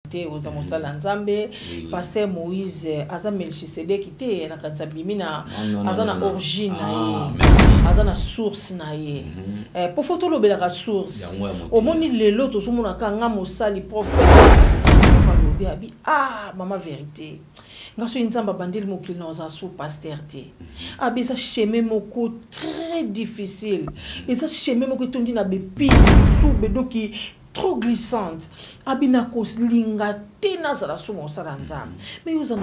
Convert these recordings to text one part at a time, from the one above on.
aux Amosala Nzambe, Pasteur Moïse, Aza Melchisedek te na kanzabimina, Azana origine Azana source na ye. Pour photo lo bela source. Au moni lelo to sumuna ka ngamo sali prophète. Ah, maman vérité. Ngaso Nzamba bandeli mokil na za sous pasteur te. Abi ça chemin moko très difficile. Et ça chemin moko tondi na bepi sous bedoki trop glissante. Abina kos linga tena za la sumo salanzam. Mais vous en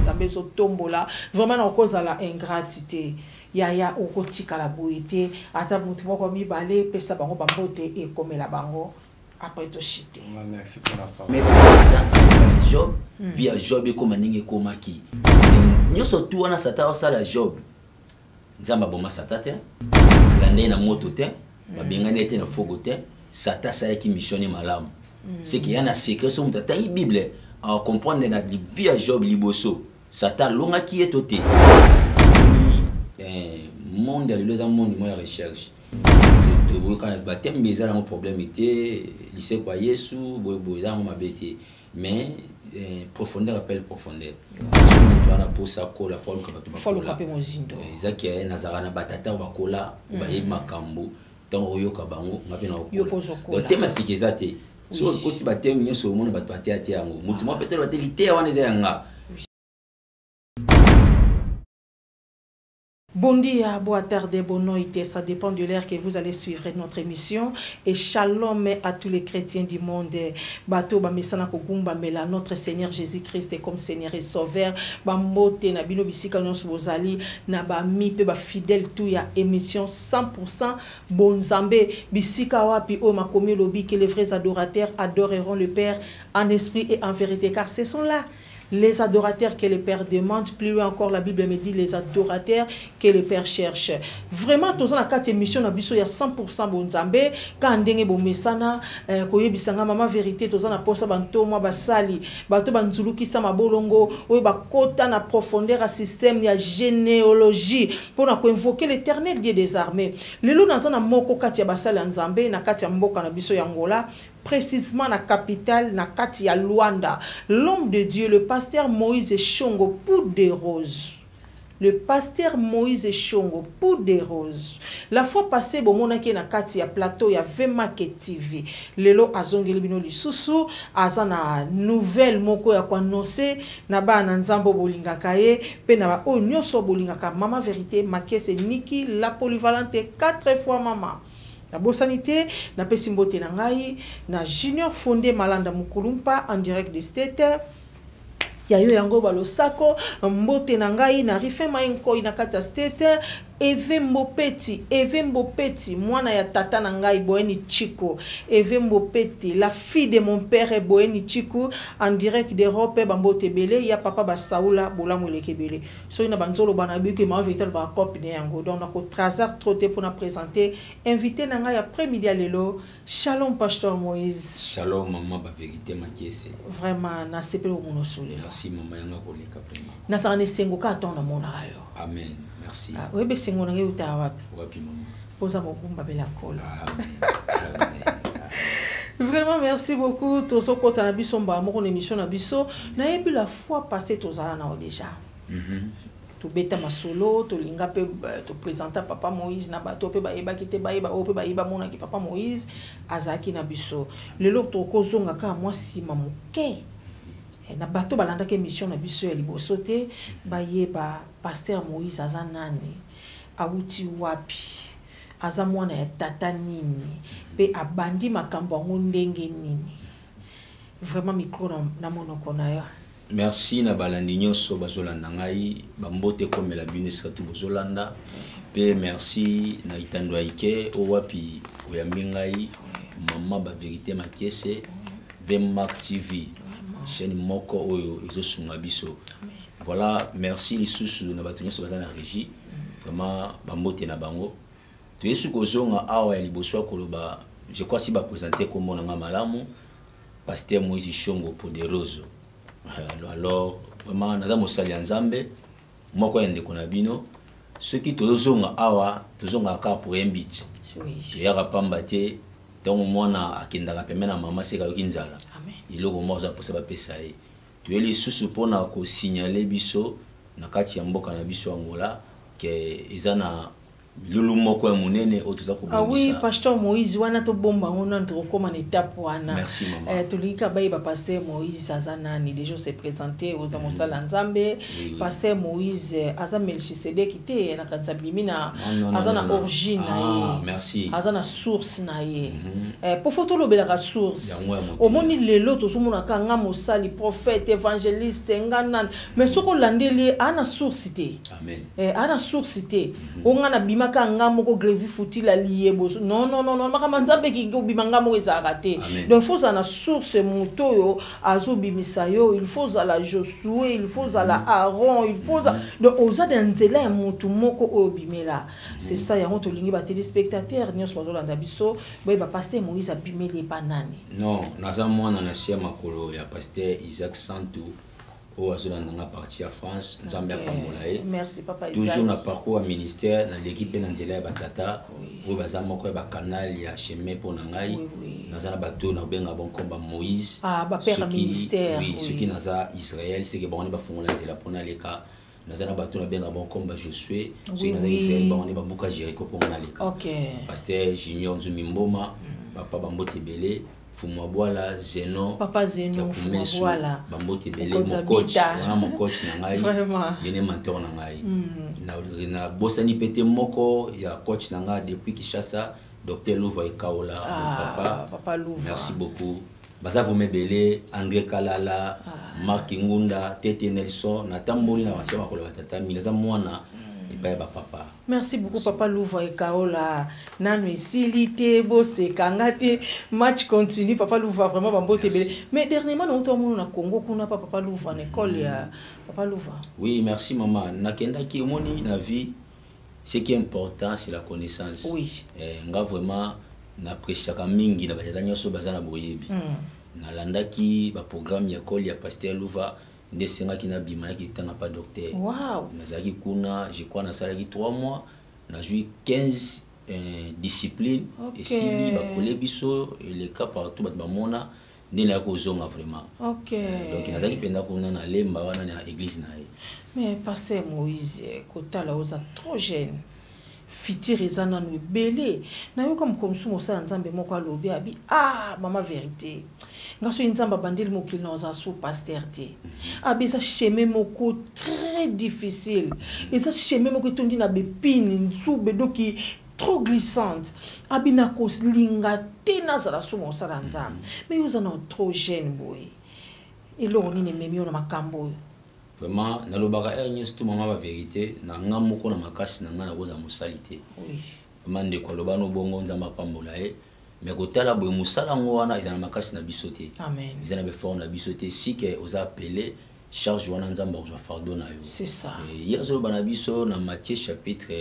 avez so tombola vraiment na cause la ingratitude. Ya okotika la boité ata mutu moko mi balé pesa bango bambote et comme la bango après to chité. Merci pour la parole. Mais Job via Job et comme ninge komaki. Nyo surtout wana sata osala Job. Nzamba boma sata te. Lande na moto te. Babengane te na fogo te. Sata sa qui missionné malam. C'est qu'il y a un secret sur ta Bible à comprendre na via Job liboso. Sata longa qui est toté. Monde le monde moi recherche. De quand baptême mais ça mon problème était lycée quoi Yesu boy ça m'a bêté mais profondeur appelle profondeur. On a pour ça cola forme comme tu faut le caper mon zindo. Zaki ya nazarana batata ba kola ba makambo. Donc oyoka bango ngapena okola. Tema sikizate. So koti baptême nyoso mona batate ate yango. Mutu mo peut-être batélité wana za yanga. Bon dia, boa tarde, bonne nuit, ça dépend de l'heure que vous allez suivre notre émission. Et shalom à tous les chrétiens du monde. Bato ba mesana kogumba mela notre Seigneur Jésus-Christ est comme Seigneur et Sauveur. Ba mote na bino bisika nyonso bozali na ba mi pe ba fidèle tout ya émission 100% bonzambe bisika wapi o makomi lobi que les vrais adorateurs adoreront le Père en esprit et en vérité car ce sont là les adorateurs que le Père demande. Plus loin encore, la Bible me dit les adorateurs que le Père cherche. Vraiment, tous la 4 émissions, il y a 100% bonzambe. Quand on bon mesana, koye bisanga mama vérité, tous la posa banto moi basali, bato banzulu ki sama bolongo, oye bakota na profondeur à système ya généalogie pour na invoquer l'Éternel Dieu des armées. Lelo nazana moko kati ya basali nzambe na kati ya mboka na biso ya Angola. Précisément la capitale, na Katia Luanda. L'homme de Dieu, le pasteur Moïse Chongo, poudre des roses. Le pasteur Moïse Chongo, poudre des roses. La fois passée, bon monaki na Katia plateau, il y avait Maké TV. Lelo azongeli bino lisusu, azana nouvelle moko ya kwa annoncer na ba na nzambo bolinga kaye, pe na ba o nyoso bolinga ka mama vérité, Maké c'est Niki la polyvalente 4 fois maman. La Bossanité, na Pesimbote Nangai, na Junior Fondé Malanda Mukulumpa en direct de State. Yayo yango balosako, mbote Nangai, na Rife Maenko inakata State. Evembo Peti, mwana ya tata Nangai Boeni Chico. Evembo Peti, la fille de mon père Boeni Chico, en direct d'Europe, Bambote Bele, ya papa Basaoula, Bolamole Kebele. So ina banzolo banabu que ma vital ba copine yango. Donc on a trasar troté pour nous présenter. Invité Nangai après-midi à Lelo. Shalom pasteur Moïse. Shalom maman ba vérité ma kiese. Vraiment na sepelo mono soule. Merci maman yanga ko le kapema. Na sa ne sengo ka tona mona ayo. Amen. Merci. Ah, oui, mais c'est mon ami ou ta wapi. Wapi maman. Posa mon kumba bela kola. Vraiment merci beaucoup. Toso kota na biso mba mon émission na biso. Na yebi la fois passée tozala na déjà. To beta masolo, to linga pe to présenter papa Moïse na bato pe ba eba kite ba eba o pe ba eba mona ki papa Moïse azaki na biso. Lelo to kozonga ka moi si mamuke. Na bato balanda ke mission na biso ya liboso te ba yeba pasteur Moïse aza nani auti wapi aza mwana ya tata nini pe abandi makambo yango ndenge nini vraiment micro na monoko na yo. Merci na balandi nyonso bazolanda ngai bambote komela bino surtout bozolanda pe merci na itando aike o wapi oyambi ngai mama ba vérité makiese Vemac TV chaîne moko oyo ezosunga biso. Voilà, merci lisusu na bato nyonso baza na régie. Vraiment bambote na bango. To yesu kozonga awa ya liboso koloba, je crois si ba présenter comme na malamu pasteur Moïse Chongo pour des roses. Alors vraiment naza mosali nzambe moko yende kona bino ceux qui tozonga awa tozonga ka pour un but. Oui. Ya rapamba te tant mwana akendaka pembe na mama seka yoki nzala iloko moko za posa bapesa ye toyeli susu mpona kosignaler biso na kati ya mboka na biso Angola ke eza na lulu moko ya munene otuza kobomisa. Ah oui, pasteur Moïse wana to bomba ngona ndoko na étape wana. Merci maman. Tolika ba pasteur Moïse azana ni déjà se présenter aux amosala nzambe. Pasteur Moïse aza Melchisedek te na kanzabimi na azana origine na ye. Merci. Azana source na ye. Pour photo lobela ka source. Omoni lelo to sumuna ka nga mosali prophète évangéliste ngana mais soko landeli ana source te. Amen. Ana source te. Ongana bima nga moko grevi futi la lié boso non makamanzabe ki bimanga moko ezarate donc faut ça na source motoyo azo bimisayo il faut ça la Josué il faut ça la Aaron il faut ça donc oza nzela ya moto moko o bimela c'est ça ya moto lingi ba téléspectateurs nyos bazolanda biso ba pasteur Moïse abimeli banani non naza mwana na sia makolo ya pasteur Isaac Santou au azolanda parti à France nzambe apambola ye merci papa Isaac toujours na parcours ministère na l'équipe na nzela ya batata o baza moko ba canal ya chemin pour ngai naza na bato na benga bon komba Moïse ba père ministère oui ce qui naza Israël c'est que bon on ba fongola nzela pona leka naza na bato na benga bon komba Josué ce qui naza Israël bon on ba buka Jéricho pona leka OK pasteur Junior Nzumi Mboma papa Bambote Belé Fumabwala Zeno papa Zeno Fumabwala Bambote Belé mon coach na ngai yene mentor na ngai na bosani pete moko ya coach na ngai depuis Kinshasa Dr Louva Ekaola papa Louva merci beaucoup baza vous mebele André Kalala Mark Ngunda Tete Nelson na tamboli na wasema ko la tata mileza mwana papa. Merci beaucoup papa Louva Ekaola nanu isilité bose kangate match continue papa Louva vraiment bambote belé mais dernièrement nous tomo na Congo kuna papa Louva na école ya papa Louva. Oui merci maman nakenda ki moni na vie ce qui est important c'est la connaissance. Oui. Nga vraiment na pressaka mingi na bazanya so bazana boyebi. Na landaki ba programme ya école ya pasteur Louva Nesenga qui n'a bimana qui n'était pas docteur. Wow. Nazaki kuna, je crois, na salaki 3 mois, na joué 15 disciplines. Et si ba collé biso et les cas partout ba mona ne la kozonga vraiment. OK. Donc nazaki penda kuna na lemba wana na église na. Mais pasteur Moïse kotala oza trop jeune. Fitir ezana no belé. Na yo comme sumo sa nzambe moko alobi abi mama vérité. Ngaso nzamba bandeli mokili na oza sous pasteur te. Abi ça chemin moko très difficile. Et ça chemin moko tondi na bepine sous bedoki trop glissante. Abi na koslinga te na sala sumo sala nzambe. Mais vous en trop jeune boy. Et là on ni memi na makambo. Vraiment na lobaka tout maman la vérité na ngamoko na makasi na ngana koza musalité. Oui. Mande ko lobano bongo nzamba pambola e mais kotala boy musala ngwana izana makasi na bisoté. Amen. Izana be fort na bisoté si que aux appelé charge wana nzamba ko fardo na yo. C'est ça. Et yazo bana biso na Matthieu chapitre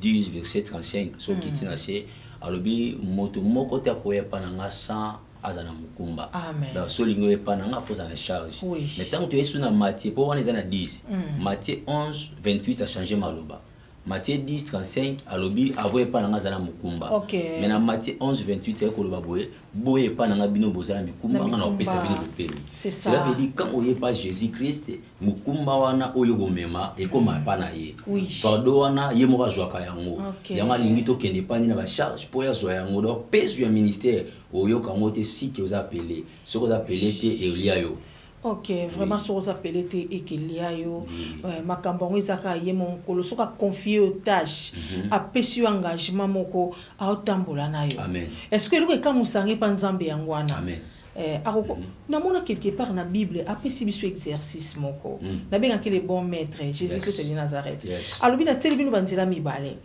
10 verset 35 so kitina se alobi moto moko te akoya pa na ngasa azana mukumba. Amen. Donc solingo epa na nga faut en charge. Oui. Mais tant que tu es sur na Matthieu pour on est dans 10. Matthieu 11 28 a changé maloba. Matthieu 10 35 alobi avoye pa na nga zana mukumba. OK. Mais na Matthieu 11 28 c'est ko loba boye pa na nga bino bozala mukumba nga na opesa bino peli. C'est ça. Cela veut dire quand oye pas Jésus-Christ mukumba wana oyo bomema e koma pa na ye. Oui. Fardo wana ye mo bazwaka yango. OK. Yanga lingi to kende pa ni na ba charge pour ya zo yango do peso ya ministère oyo kamote si que vous appelez ce que vous appelez te Eliayo. OK, vraiment sur vous appelez te Eliayo makambo izaka ye mon kolo soka confier aux tâches a pesu engagement moko a otambola na yo. Amen. Est-ce que le ka musangi pa nzambe yangwana? Amen. Na mona quelque part na Bible a pesi biso exercice moko. Na benga que le bon maître Jésus-Christ de Nazareth. Alobi na teli bino banzela mibale.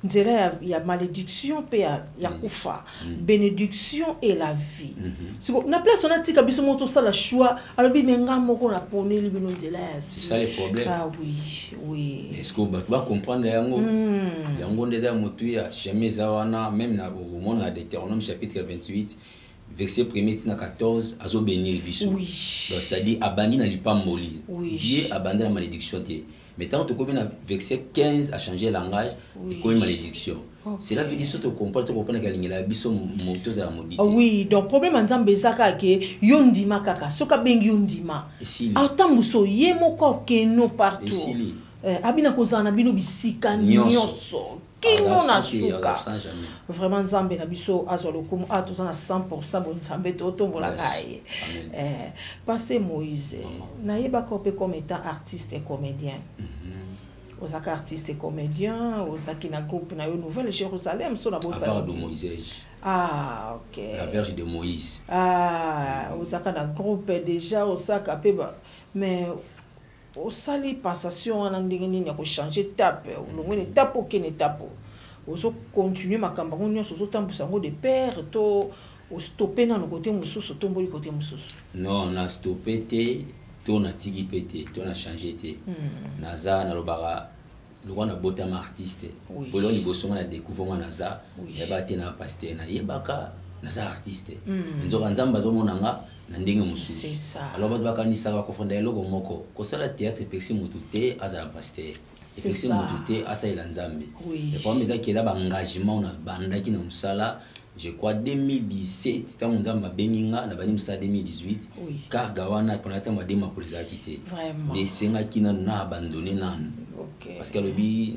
Nzela ya malédiction pe ya kufa, bénédiction et la vie. Siko na place on a tika biso moto ça la choix alobi menga moko na pone li bino nzela. C'est ça le problème. Ah oui, oui. Est-ce que tu vas comprendre yango? Yango ndeza motu ya chemise wana même na au monde na Deutéronome chapitre 28 verset 1 à 14 azo bénir biso. Oui. Donc c'est-à-dire abandi na lipamboli. Oui. Dieu abandonne la malédiction te. Mais tant que tu as verset 15 à changer le langage, et comme une malédiction. Cela veut dire que tu comprends que la biso moto za maudite. Oui, donc problème en Zambie zaka ke yondima kaka, soka bengi yondima. Atambuso yemo ko keno partout. Abina kozana bino bisika nyonso. Kino na suka. Vraiment Nzambe na biso azolokumu atozana 100% bon Nzambe totombola kaye. Pasteur Moïse, naïba kopé comme étant artiste et comédien. Osaka artiste et comédien, Osaka na groupe na Nouvelle Jérusalem, so na bossa. La de Moïse. Ah, ok. La Vierge de Moïse. Ah, Osaka na groupe déjà Osaka peba, mais osali passation en ndenge ya ko changer tape, olongwe tape aucune étape. Oso continuer makamba ngonya so tambusa ngo de père to o stopper na côté mususu tomboli côté mususu. Non, on a stoppé té. On a tigi pété, on a changé té. Naza na lobara, le roi na botam artiste. Pour le niveau on a découvert Naza, yaba té na pasteur na yebaka Naza artiste. Nzoka nzamba zo monanga na ndenge musu. C'est ça. Alors ba baka ni saka ko fonda eloko moko. Ko sala théâtre pexi mututé aza pasteur. C'est ça. Mututé asa ila nzambe. Et pour mes akela ba engagement na banda ki na musala. Je crois 2017, c'était mon zamba Beninga, na bani musa 2018. Car gawana pour la temps dema pour les acquitter. Vraiment. Des senga qui n'a abandonné nan. Parce que le bi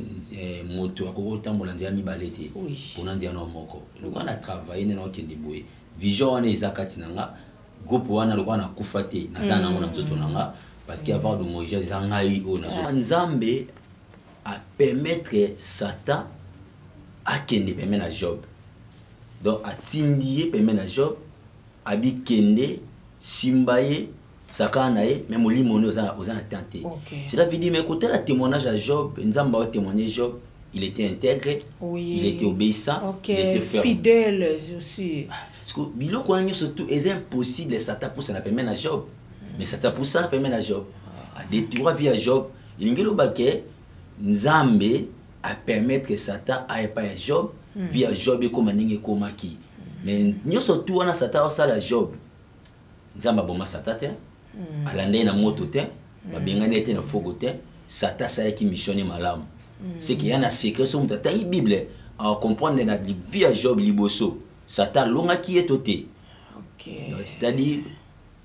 moto akoko tambola nzia mi balete. Pour nanzia no moko. Le on a travaillé na okende boye. Vision wana ezakati nanga. Groupe wana le wana kufate na sana ngona mzoto nanga parce qu'il y a avoir de Moïse zangai ona. Nzambe a permettre Satan à kende permettre à Job. Donc, à Tindié, permet à Job, à Bikende, Simbaye, Sakanae, même au Limono, aux tenté. Cela veut dire, mais côté le témoignage à Job, Nzamba a témoigné Job, il était intègre, il était obéissant, il était ferme. Fidèle aussi. Parce que, bilo qu'on a surtout, c'est impossible, Satan pour ça, permet à Job. Mais Satan pour ça, permet à Job. À détruire via Job, il y a un baquet, Nzambe a permettre que Satan aille pas à Job. Via Job et comme ninge komaki mais nous surtout on a Satan au la Job nzamba boma Satan te alande na moto te ba bengane te na fogo te Satan ça qui missionner malam c'est qu'il y a un secret sur ta Bible à comprendre na via Job liboso Satan longa qui est toté. C'est-à-dire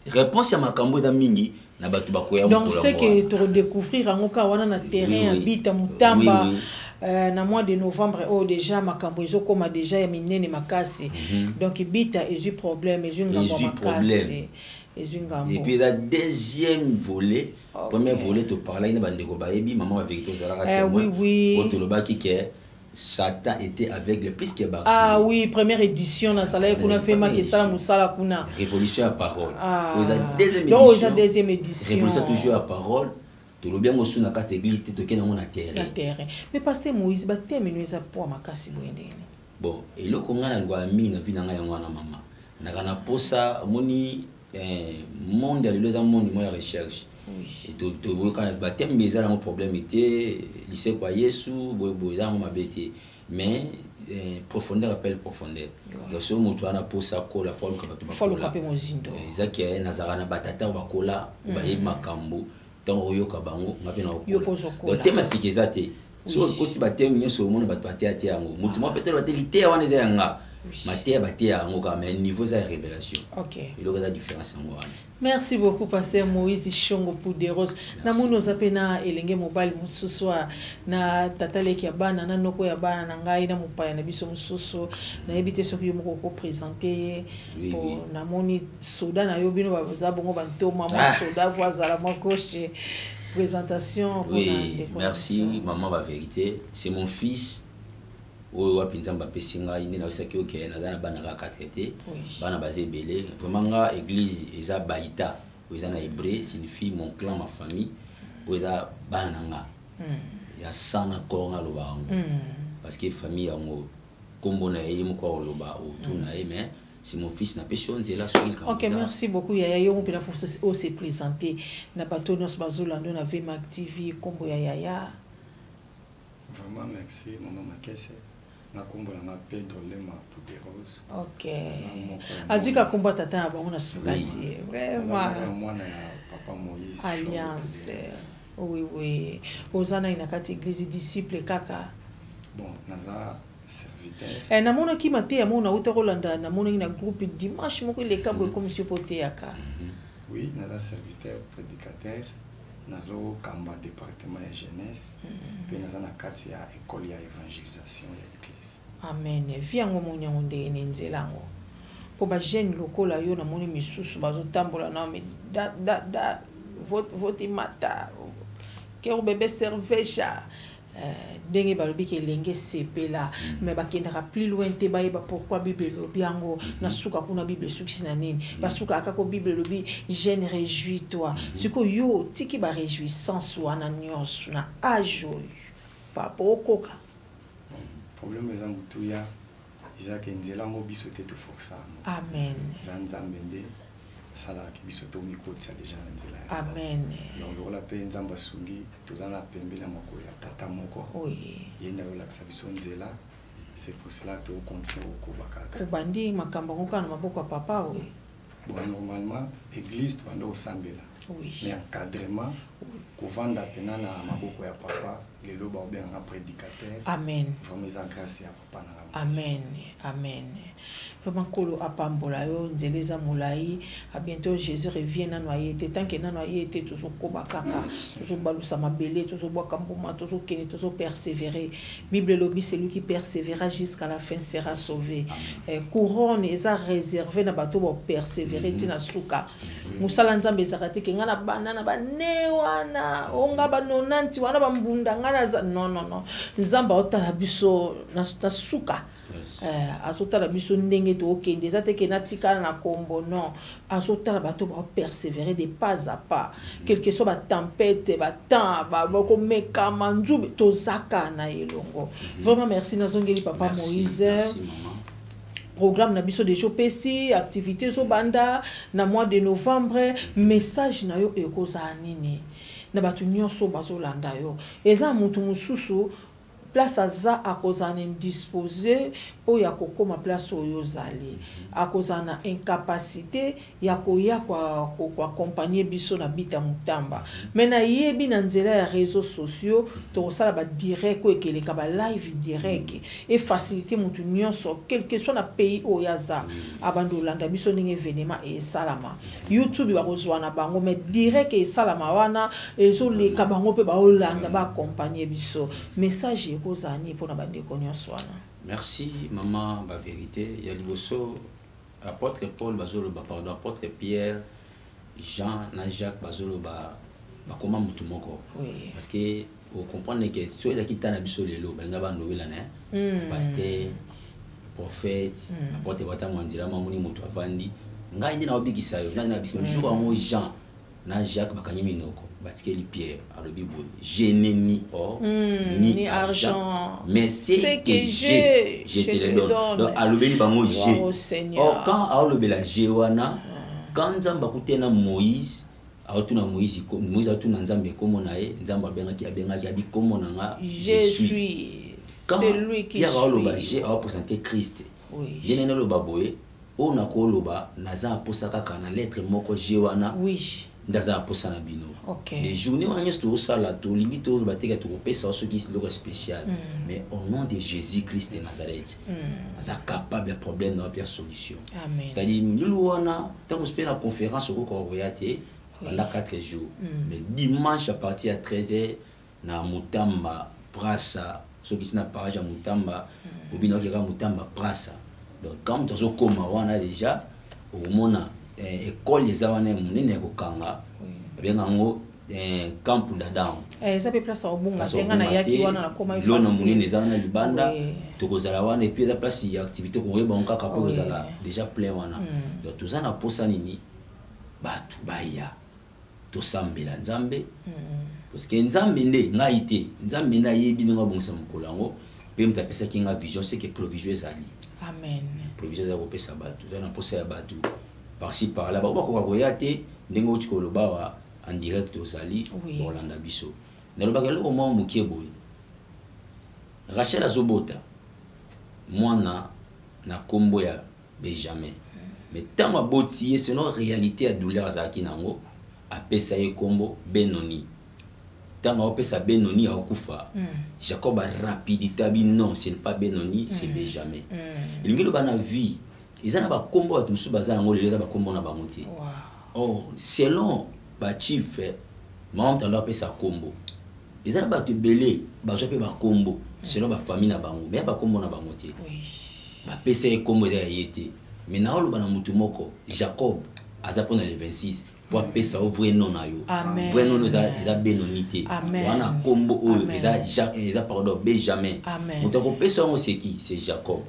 réponse à makambo da mingi na batu bakoya. Donc c'est que tu redécouvrir angoka wana na terrain habita mutamba. Na mois de novembre déjà makambo ezokoma déjà ya minene makasi donc bita ezu problème ezu ngambo makasi ezu ngambo. Et puis la deuxième volet premier volet to parler na bandeko baebi maman avec to zalaka témoin to lobaki ke Satan était aveugle puisque bâti. Ah oui, première édition na sala kuna fema ke sala musala kuna révolution à parole. Deuxième édition révolution toujours à parole. Tout bien aussi na carte église te toke na mon terrain. Mais pasteur Moïse ba terminer ça pour makasi boyende. Bon, et le konga na lwa mingi na vida nga yango na mama. Na kana posa moni monde le dans monde moi recherche. Et to kana ba thème mais ça mon problème était lycée kwa Yesu boy za mo mabete. Mais profondeur appelle profondeur. Donc ce moto ana posa ko la forme ka batuma. Faut le caper mozindo. Ezaki ya nazara na batata ba kola ba makambo. Donc oyoka bango ngapena okola. Donc thème sikeza te. So koti ba thème nyoso mona bat baté ate yango. Mutu mo peut-être baté lité wana za yanga. Maté baté yango ka mais niveau za révélation. OK. Il y a la différence yango. Merci beaucoup pasteur Moïse Shongo Pouderos. Na muno zapena elenge mobile mususu na tataleki ya bana na noko ya bana na ngai na mupaya na biso mususu na ebite soki yomoko ko présenter pour na moni soda na yo bino baza bongo bantoma mo soda voisala mo coche présentation. Oui, merci maman la vérité, c'est mon fils. Oyo wapinzamba pesinga ine na osaki oke na zana bana ka traité bana basé belé vraiment nga église eza baita eza na hébreu signifie mon clan ma famille eza bana nga ya sana konga lo ba parce que famille yango kombo na yé moko lo ba autour na mais c'est mon fils na pétion nzela sur le. OK, merci beaucoup Yaya yo mpela force au se présenter na bato nos bazolando na VMAC TV kombo ya Yaya. Vraiment merci maman Makese. Na kombo na Pedro Lema Pouderos. OK. Azuka kombo tata ba on a sukati. Vraiment. Mwana ya papa Moïse. Alliance. Oui, oui. Ozana inakati église disciple kaka. Bon, naza serviteur. Namona ki mate ya mona uta Rolanda namona ina groupe dimanche moko le kabo comme monsieur Poteaka. Oui, naza serviteur prédicateur. Nazo kamba département de jeunesse. Puis naza na kati ya école ya évangélisation ya l'église. Amen. Viango monyango nde nenzelango. Po ba jeune lokola yo namoni misusu bazo tambola na me da vote mata. Kero bébé servecha. Denge balobi ke lenge sepela mais bakendaka plus loin te bayeba pourquoi Bible lobi yango na suka kuna Bible suki na nini basuka akako Bible lobi jeune réjouis-toi siko yo tiki ba réjouissance wana nyonso na ajo papa okoka problème eza mutuya izake nzela ngo biso te to força amen zanzambe nde sala ki biso to mikotsa déjà nzela amen alors la pe nzamba sungi tozana pembe na makolo ya tata moko oui yenda yo laksa biso nzela c'est pour cela to continue ko bakaka ubandi makambo ngoka na maboko ya papa oui bon normalement église to ando sambela oui mais encadrement kovanda pena na maboko ya papa lelo ba obenga prédicateur amen vraiment za grâce ya papa na amen amen vraiment kolo apambola yo nzeleza mulai à bientôt Jésus revient na noyer te tant que na noyer te toujours koba kaka toujours balusa mabele toujours bois kambuma toujours kene toujours persévérer Bible lobi celui qui persévérera jusqu'à la fin sera sauvé couronne eza réservé na bato bo persévérer tina suka musala nzambe zakate ke ngana banana banewana onga banonanti wana bambunda ngana non nzamba otala biso na suka azotala biso ndenge to okende eza te ke natikala na kombo non azotala bato ba persévérer de pas à pas quel que soit ba tempête ba temps ba ko meka manzube to zaka na elongo vraiment merci nazongeli papa Moïse programme na biso de chopesi activité so banda na mois de novembre message na yo ekoza nini na batu nyonso bazolanda yo eza mutu mususu place aza akozana indisposé o ya kokoma place oyo zali akozana incapacité ya koya kwa accompagner biso na bita mutamba mena yebi na nzela ya réseaux sociaux to sala ba direct ko ekeleka ba live direct et faciliter mutu nyonso quel que soit na pays o yaza abando landa biso ninge événement et salama YouTube ba kozwana bango mais direct et salama wana ezo leka bango pe ba olanda ba accompagner biso message kozani pona ba ndeko nyonso wana. Merci, maman, la vérité. Il y a liboso, apôtre Paul, pardon, apôtre Pierre, Jean, Jacques, Bazolo, comment mutumoko. Oui. Parce que vous comprenez que si vous avez quitté la biso lelo, ben ngaba nouvelle année. Pasteur, prophète, apôtre Bata Mwanzira, mamuni mutu avandi. Nga indi na obikisa yo, na biso jour amo Jean, na Jacques bakanyimi noko. Batikeli Pierre à le Bible, je n'ai ni or ni argent, mais c'est que je te le donne. Donc à l'obéi bango j'ai. Or quand à l'obéi la jéwana, quand Nzamba kutena Moïse, à autour na Moïse a tout Nzamba comme on a, Nzamba benga qui a bi comme on a. Je suis. C'est lui qui suit. J'ai représenté Christ. Oui. Je n'ai le baboé. On a koloba naza posaka kana lettre moko jéwana. Oui. Ndaza posana bino. Okay. Les journées on est tout ça là tout limite bateka tout pesa ce qui est spécial mais au nom de Jésus-Christ de Nazareth ça capable de problème dans bien solution. Amen. C'est-à-dire nous on a tant on la conférence au Kovoyate pendant 4 jours mais dimanche à partir à 13h na Mutamba Brassa ce qui n'a pas à Mutamba ou bien qui Mutamba Brassa donc quand on se comme on a déjà au mona école les awana munene kokanga bien ngo camp d'Adam ça peut place au bunga tenga na yaki wana na koma ifasi lona munene zawana libanda tokozala wana et puis la place il y a activité ko yeba onka ka kozala déjà plein wana donc tout ça na posa nini batu baya to sambela nzambe parce que nzambe nde ngaite nzambe na yebi nga bongisa mukolango pe mtapesa kinga vision c'est que provision ezali amen provision za kopesa batu na posa ya batu par-ci par-là ba ko koyate ndenge uti ko lobawa en direct aux Ali Rolanda biso na lobaka lo mo mukie boy Rachel azobota mwana na kombo ya Benjamin mais tant aboti c'est non réalité à douleur azaki nango apesa ye kombo Benoni tant on peut sa Benoni à Okufa Jacob a rapidité non ce n'est pas Benoni c'est Benjamin il ngi lo bana vie ils en ba kombo at musu bazana ngoli les ba kombo na ba monter oh selon ba chief maman tanda pe sa kombo ils en ba te belé ba jape ba kombo selon ba famille na bango mais ba kombo na ba monter ba pese kombo da yete mais na lo bana mutu moko Jacob azapona les 26 pour appeler ça au vrai nom na yo vrai nom nous a Benonité on a combo ils a pardon Benjamin on t'a compris ça c'est qui c'est Jacob.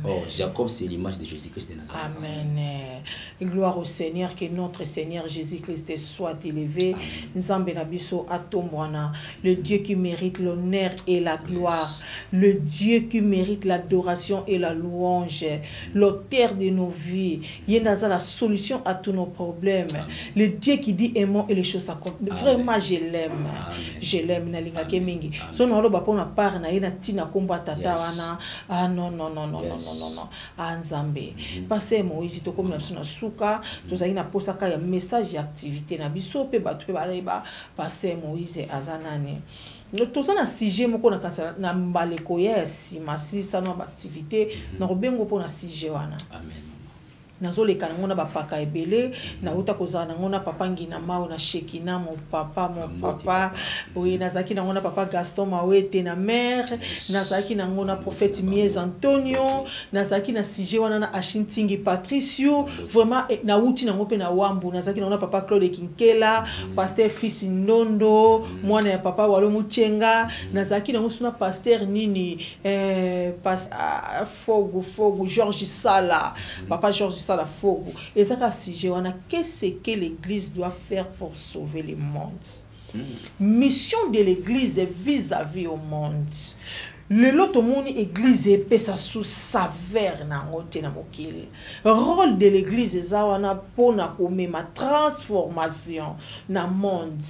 Oh, Jacob, c'est l'image de Jésus-Christ de Nazareth. Amen. Gloire au Seigneur, que notre Seigneur Jésus-Christ soit élevé. Nzambe na biso atombwana, le Dieu qui mérite l'honneur et la gloire, le Dieu qui mérite l'adoration et la louange, l'auteur de nos vies. Yenaza la solution à tous nos problèmes. Le Dieu qui dit aimons et les choses s'accomplissent. Vraiment, je l'aime. Je l'aime. Nalinga kemingi. Son olo ba pona par na yena tina komba tata wana. Ah non non non non non. Non Nzambe parce Moïse to comme na suka to za ina posaka ya message ya activité na biso pe batu pe baleba parce Moïse azanani to za na sujet moko na kansa na mbaleko ya simasi sana ba activité na robengo pona sujet wana amen nazole kana ngona bapaka ebele na uta kozana ngona papa ngina mawo na Shekina mon papa oui nazaki na ngona papa Gaston Mawete na mère nazaki na ngona prophète Mies Antonio nazaki na sujet wana na Ashintingi Patricio vraiment na uti na ngope na wambu nazaki na ngona papa Claude Kinkela pasteur Fils Ndondo mwana ya papa Walo Muchenga nazaki na ngosuna pasteur nini Fogo Georges Sala papa Georges la fogo et ça sujet wana qu'est-ce que l'église doit faire pour sauver le monde mission de l'église vis-à-vis au monde le lot moni église epesa sous saveur na ngote na mokili rôle de l'église ezawana pona komema transformation na monde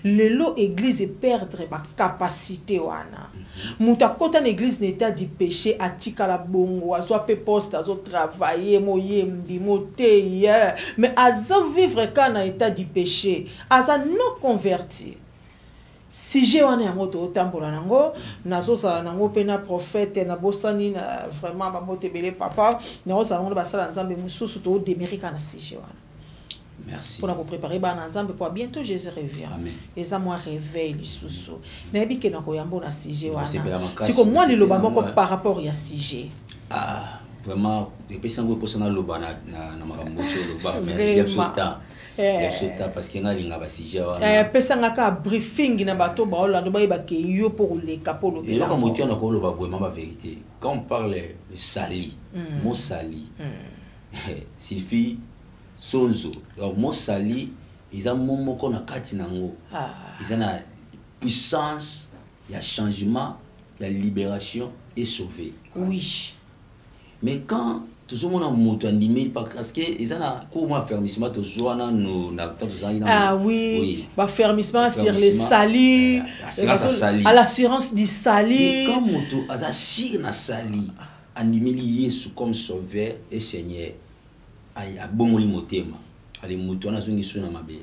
le lot église perdre ba capacité wana muta kota na église n'état du péché atika la bongo azo pe poste azo travailler moyembi moté mais azo vivre kana état du péché aza non converti si j'ai wana yango to tambola nango nazo sala nango pena prophète na bosani na vraiment ba motebele papa nazo sala ngo basala nzambe mususu to démérika na si j'ai wana. Merci. Pour nous préparer ba na nzambe pour bientôt Jésus revient. Amen. Et ça moi réveille lisusu. Na bi ke na ko yambo na si j'ai wana. Si comme moi le loba moko par rapport ya si j'ai. Ah vraiment depuis sango posana loba na makambo loba mais il y a parce que ngalinga ba sujet wana pesanga ka briefing na bato ba olando ba ba ke yo pour les capolo et là comme tu en ko loba vraiment la vérité quand on parle de sali mot sali signifie sonzo donc mot sali ils ont moko na kati nango ils ont la puissance il y a changement il y a libération et sauver oui mais quand tout le monde a moto animé parce que ils ont comment fermissement tout joana nous ah oui bah fermissement sur les salis à l'assurance du sali quand moto azasi na sali animé Yesu comme sauveur et Seigneur ay abongoli motema ali moto na zongi suna mabe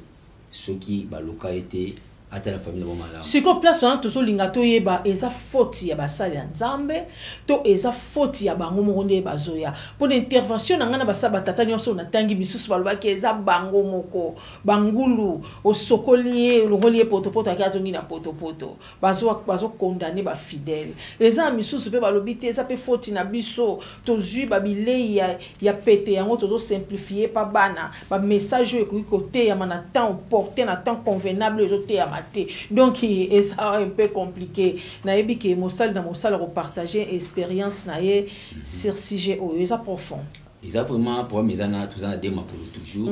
soki baloka été ata la famille bon malade ce qu'on place on toujours lingato yeba eza faute ya basali ya nzambe to eza faute ya bango mokonde bazoya pour l'intervention na ngana basaba tata nyonso na tangi bisusu baloba ke eza bango moko bangulu osokolier longolier potopoto akazongi na potopoto bazo condamner ba fidèle eza misusu pe balobi te eza pe faute na biso to jui babilei ya pete yango tozo simplifier pa bana ba message ko côté ya mana temps porté na temps convenable zoté ya donc c'est un peu compliqué na yebi ke mosal repartager expérience na ye sur sujet o ça profond ils a vraiment pour mes ana tous en déma pour toujours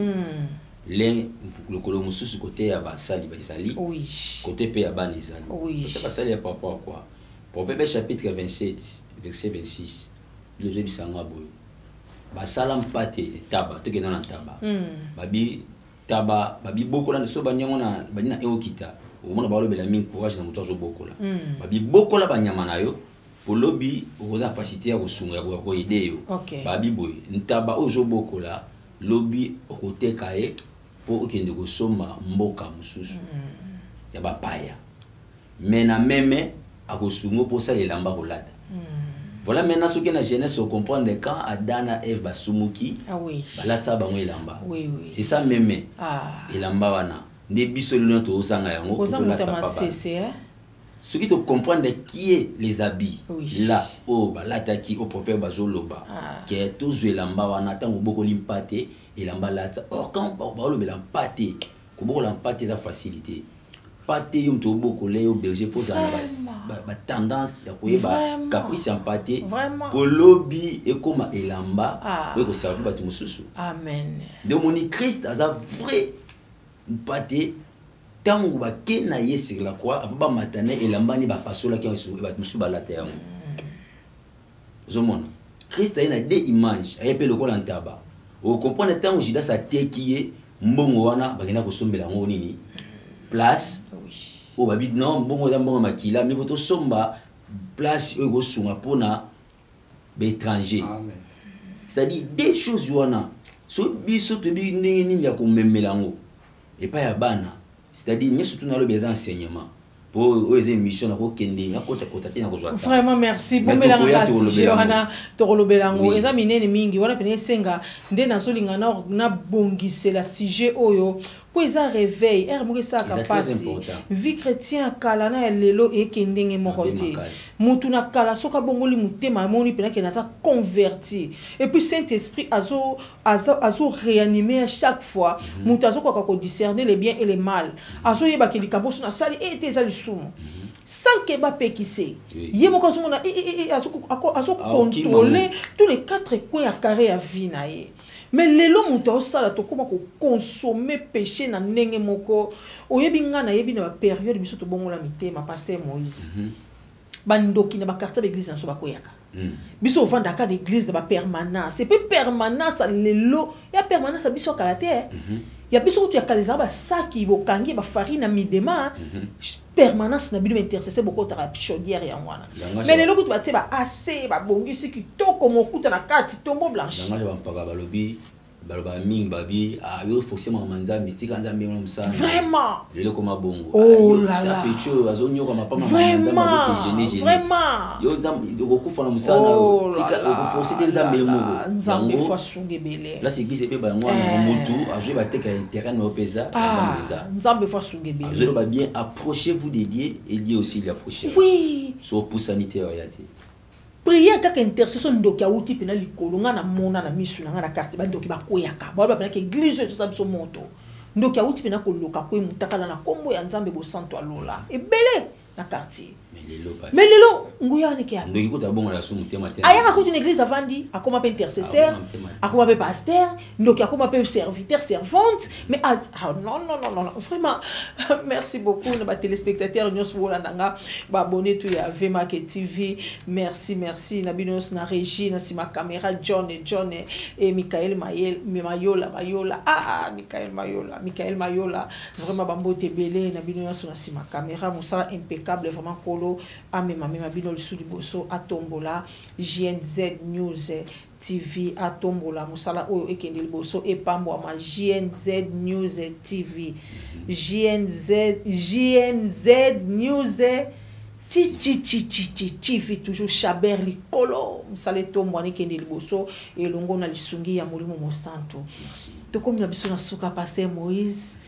l'un le kolo mususu côté ya basali basali oui côté pe ya banizali oui côté basali ya papa quoi Proverbe chapitre 27 verset 26 le jebi sanga boy basala mpate taba to kena na taba babi taba babi bokola so banyango na banina eokita au monde ba lobela min courage na moto zo bokola babi bokola banyama na yo pour lobby oza facilité ya kosunga ya ko aider yo babi boy ntaba ozo bokola lobby okoteka e pour okende ko soma mboka mususu ya bapaya mais na même à kosungo pour ça les lamba kolata. Voilà maintenant ce que la jeunesse se comprend quand Adam et Ève basumuki balata bango elamba. C'est ça même elamba wana. Des bisolino to osanga yango ko latsa papa. Ce qui te comprendre qui est les habits là oh balata qui au prophète bazoloba qui est tous elamba wana tango boko limpate elamba latsa. Or quand on parle de l'empate, ko boko l'empate la facilité. Pâté yom to boko le au berger pour ça ba tendance ya koyeba caprice empâté pour lobby et comme elamba pour ko servir ba tumususu. Amen. De moni Christ aza vrai pâté tango ba kena yesi la croix ava ba matane elamba ni ba pasola ki ba tumusu ba la terre. Zomona Christ a une des images ayepé le kola ntaba. O comprendre tango Judas a tekiye mbongo wana bagena ko sombela ngo nini place oh babi non bon bon makila mais votre somba place ego sunga pona étranger c'est-à-dire des choses wana so biso to bi ndenge ya ko memelango et pas ya bana c'est-à-dire nyeso tuna lo besoin enseignement pour les émissions na ko kende na ko takota na ko zwa vraiment merci pour melanga si wana to ko lobelango eza minene mingi wana pene senga nde na so lingana na bongisela sujet oyo pour ça réveil moko ça kapasi vie chrétien kala na lelo ekendenge moko te mutu na kala soka bongoli mutema moni pena ke na sa converti et puis Saint-Esprit azo réanimer à chaque fois mutu azo ko discerner les biens et les mal azo yeba ke likambo na sali ete za lisumu sans que ba pekise ye moko so na azo contrôler tous les quatre coins à carré à vie na ye. Mais lelo muto osala to koma ko consommer péché na ndenge moko oyebi nga na yebi na ba période biso to bongola mitema pasteur Moïse bandoki na ba quartier d'église na so ba koyaka biso vanda ka d'église na ba permanence et puis permanence lelo ya permanence biso kala te ya biso tu ya kaleza ba saki bokangi ba farine na midema permanence na bino intercesseur boko ta chaudière ya mwana mais lelo kutu ba te ba assez ba bongisi ki to komo kuta na kati tombo blanche nga ba mpaka balobi baloba mingi babi yo forcément manzambi tika nzambi mo musana vraiment lelo koma bongo oh là là pecho azonyo kama pama nzambi vraiment yo nzambi okufa na musana tika okuforcer nzambi mo nzambi fo sungebele la église pe ba ngwana mutu aje ba teka intérêt no pesa nzambi fo sungebele aje ba bien approchez-vous de Dieu et Dieu aussi l'approcher oui so pour sanité royauté. Prière kaka intercession ndoki awuti pena likolo nga na mona na misu na nga na carte ba ndoki ba koyaka ba pena ke église to sabiso moto ndoki awuti pena ko loka ko mutakala na kombo ya nzambe bo santo alola ebele na quartier mais lelo nguya ne kia ndoki ko ta bongo la sumu tema te aya ka ko une église avandi akoma pe intercesseur akoma pe pasteur ndoki akoma pe serviteur servante mais non vraiment merci beaucoup nos téléspectateurs nyos bolanda ba abonné tout ya Vmac TV merci na binos na régie na sima caméra John et Michael Mayola Michael Mayola vraiment bambote belé na binos na sima caméra musala impeccable vraiment kolo amema bino lisu liboso atombola JNZ News TV atombola musala oyo ekende liboso epambo ma JNZ News TV JNZ News TV toujours chaber likolo musala tombo ne kende liboso elongo na lisungi ya molimo mosanto to comme na biso na suka pasteur Moïse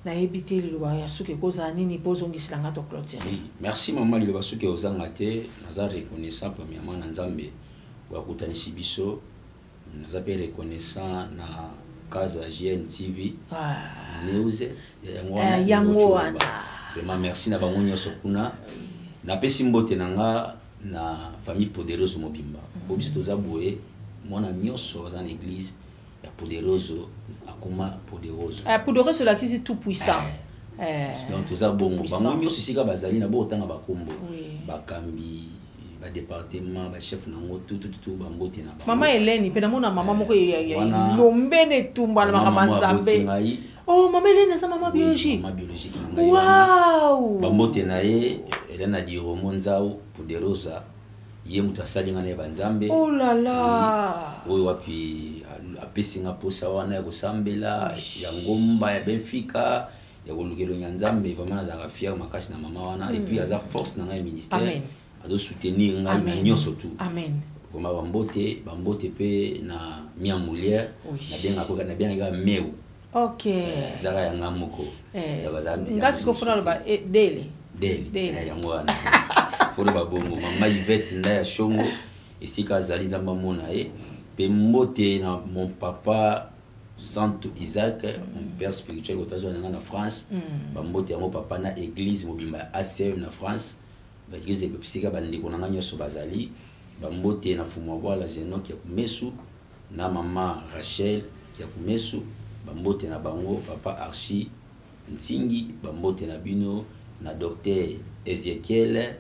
na ebité le loya suke koza nini bozongisi langa to clôture. Merci maman le basuke ozanga te naza reconnaissant premièrement na nzambe wa kutanisi biso naza pe reconnaissant na kaza GNTV news yango wana vraiment merci na bango nyoso kuna na pesi mbote nanga na famille Poderoso Mobimba bobiso toza boye mwana nyoso za na église ya Poderoso akoma Poderoso Poderoso la kisi tout puissant donc toza bongo bango nyoso sika bazali na bo tanga bakombo bakambi ba département ba chef nango tout bambote na mama Hélène pe na mona mama moko ya lombene tumba na makambanzambe oh mama Hélène sa mama biologique wow bambote na ye Hélène di Romonzao Poderosa ye mutasali ngane banzambe oh là là oyo wapi apesinga posa wana ya kosambela ya ngomba ya Benfica ya kolukelo nyanzambe vraiment za fier makasi na mama wana et puis aza force na ngai ministère ado soutenir ngai na nyonso tout amen vraiment bambote pe na mia mulière na bien meu okay zaka ya ngamoko ya bazambi ngasi ko fona ba dele yango wana fona ba bongo mama Yvette ndaya shongo esika zali nzamba mona pe mbote na mon papa Santo Isaac, mon père spirituel en France, bambote ya mon papa na église mobimba ACM na France, ba église e psika bandi konanga nyoso bazali, bambote na fumwa la Zeno ki akumesu na mama Rachel ki akumesu, bambote na bango papa Archie Nsingi, bambote na bino na docteur Ezekiel,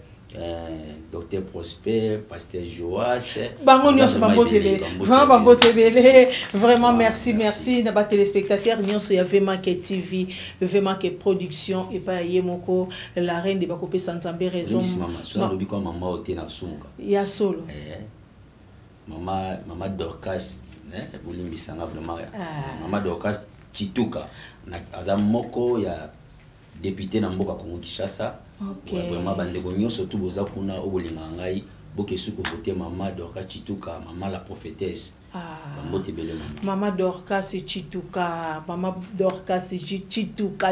docteur Prosper, pasteur Joas, bango nyonso bambotebele vraiment bambotebele vraiment merci na ba téléspectateurs nyonso ya Vema Ke TV Vema Ke production et pas yemoko la reine de bakopé Sanzambe raison maman so lobi ko mama ote na sunga ya solo mama Dorcas bolimbisanga vraiment mama Dorcas Chituka na azamoko ya député na mboka Kongo Kinshasa. Okay. Vraiment bandeko nyonso tout boza kuna obolinga ngai bokesu ko voter mama Dorcas Chituka mama la prophétesse. Bambote bele mama Dorcas Chituka mama Dorcas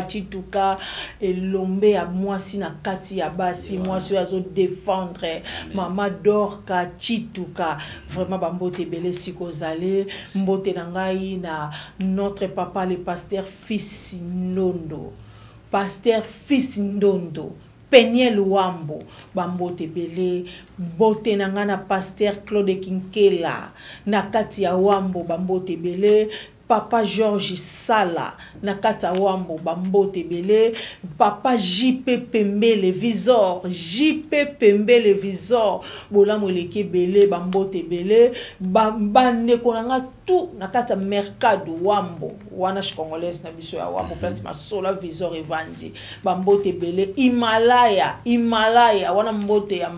Chituka elombe ya mwasi na kati ya basi mwasi azo défendre mama Dorcas Chituka vraiment bambote bele sikozale mbote na ngai na notre papa le pasteur Fils Ndondo Peniel Wambo bambote bele bote na ngana pasteur Claude Kinkela na kati ya Wambo bambote bele papa George Sala na kati ya Wambo bambote bele papa JP Pembele Visor bolamo leke bele bambote bele bande konanga tout na kati ya mercado Wambo wana congolaise na biso ya Wambo place masola Visor evandi bambote bele Himalaya wana mbote ya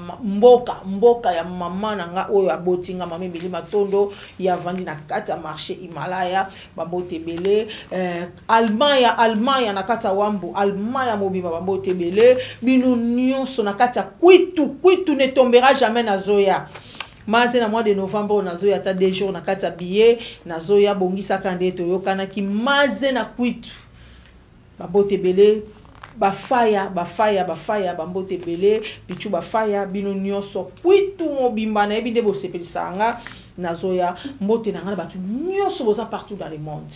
mboka ya mama nanga oyo abotinga mama bele matondo ya vandi na kati ya marché Himalaya bambote bele Allemagne na kati ya Wambo Allemagne mobima bambote bele bino nyonso na kati ya kwitu ne tombera jamais na zoya maze na mois de novembre on nazoya ata 2 jours na kati ya billet nazoya bongisa kandeto yokana ki maze na kwitu bambote bele bafaya bambote bele pichu bafaya bino nyonso kwitu mobimba na ebinde bosepelisanga nazoya mbote na ngana batu nyonso boza partout dans le monde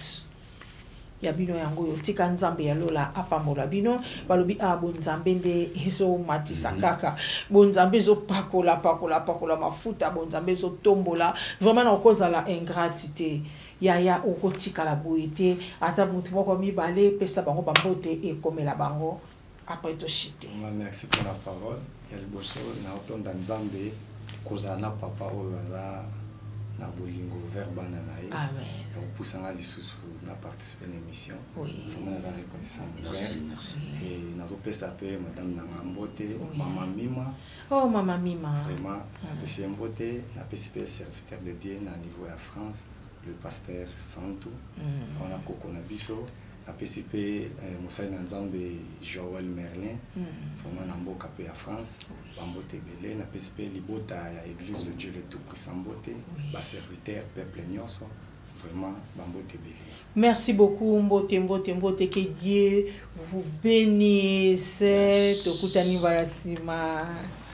ya bino yango yo tika nzambe ya lola apambola bino balobi bonzambe nde ezo matisa kaka bonzambe zo pakola mafuta bonzambe zo tombola vraiment na kozala ingratitude ya okotika la boité ata mutu moko mibale pesa bango bambote e komela bango après to chite. Merci pour la parole ya liboso na otonda nzambe kozala na papa oyo aza na bolingo verba na nae amen opusanga lisusu na participer à l'émission. Oui. Vraiment ça reconnaissant. Merci. Et nazo pesa pe madame na mbote mama Mima. Oh mama Mima. Vraiment pesa mbote na pesa serviteur de Dieu na niveau ya France le pasteur Santo. On a kokona biso na pesa pe Moussa Nzambe Joël Merlin. Vraiment na mboka pe ya France. Bambote belé na pesa pe libota ya église de Dieu le tout puissant mbote ba serviteur peuple nyonso. Vraiment bambote belé. Merci beaucoup, Mbote, que Dieu vous bénisse. Tokutani Valasima.